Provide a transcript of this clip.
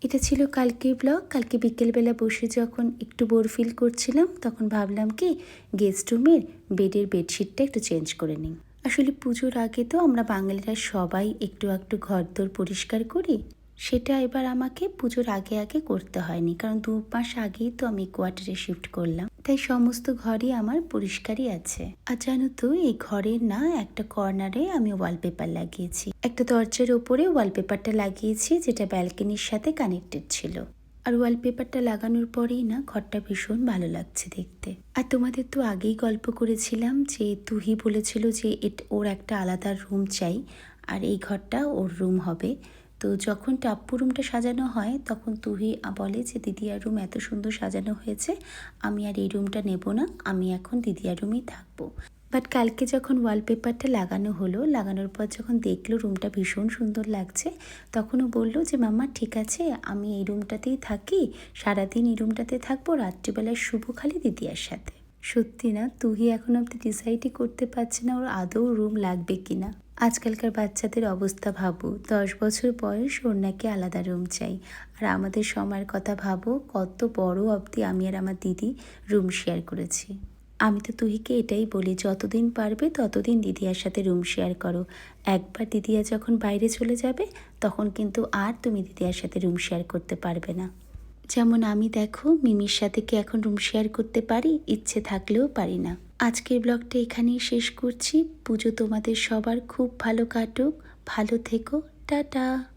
এটা ছিল কালকের ব্লগ। কালকে বিকেলবেলা বসে যখন একটু বোর ফিল করছিলাম, তখন ভাবলাম কি গেস্ট রুমের বেডের বেডশিটটা একটু চেঞ্জ করে নিই। আসলে পুজোর আগে তো আমরা বাঙালিরা সবাই একটু একটু ঘরদোর পরিষ্কার করি। সেটা এবার আমাকে পুজোর আগে আগে করতে হয়নি, কারণ 2 মাস আগেই তো আমি কোয়ার্টারে শিফট করলাম, তাই সমস্ত ঘরই আমার পরিষ্কারই আছে। আর জানো তো, এই ঘরের না একটা কর্নারে আমি ওয়ালপেপার লাগিয়েছি। একটা দরজার ওপরে ওয়ালপেপারটা লাগিয়েছি, যেটা ব্যালকনির সাথে কানেক্টেড ছিল। আর ওয়ালপেপারটা লাগানোর পরেই না ঘরটা ভীষণ ভালো লাগছে দেখতে। আর তোমাদের তো আগেই গল্প করেছিলাম যে তুহি বলেছিল যে ওর একটা আলাদা রুম চাই, আর এই ঘরটা ওর রুম হবে। তো যখন টাপ্পু রুমটা সাজানো হয়, তখন তুহি বলে যে দিদিয়ার রুম এত সুন্দর সাজানো হয়েছে, আমি আর এই রুমটা নেব না, আমি এখন দিদিয়ার রুমেই থাকবো। বাট কালকে যখন ওয়ালপেপারটা লাগানো হলো, লাগানোর পর যখন দেখলো রুমটা ভীষণ সুন্দর লাগছে, তখনও বলল যে মাম্মা ঠিক আছে, আমি এই রুমটাতেই থাকি, সারাদিন এই রুমটাতে থাকবো, রাত্রিবেলায় শুভ খালি দিদিয়ার সাথে। সত্যি না, তুই এখন অব্দি ডিসাইডই করতে পারছে না ওর আদৌ রুম লাগবে কিনা। আজকালকার বাচ্চাদের অবস্থা ভাবো, 10 বছর বয়স ওর নাকি আলাদা রুম চাই। আর আমাদের সময়ের কথা ভাবো, কত বড় অবধি আমি আর আমার দিদি রুম শেয়ার করেছি। আমি তো তুহিকে এটাই বলি, যতদিন পারবে ততদিন দিদিয়ার সাথে রুম শেয়ার করো। একবার দিদিয়া যখন বাইরে চলে যাবে, তখন কিন্তু আর তুমি দিদিয়ার সাথে রুম শেয়ার করতে পারবে না। যেমন আমি দেখো, মিমির সাথে কি এখন রুম শেয়ার করতে পারি? ইচ্ছে থাকলেও পারি না। আজকের ব্লগটা এখানেই শেষ করছি। পুজো তোমাদের সবার খুব ভালো কাটুক, ভালো থেকো, টাটা।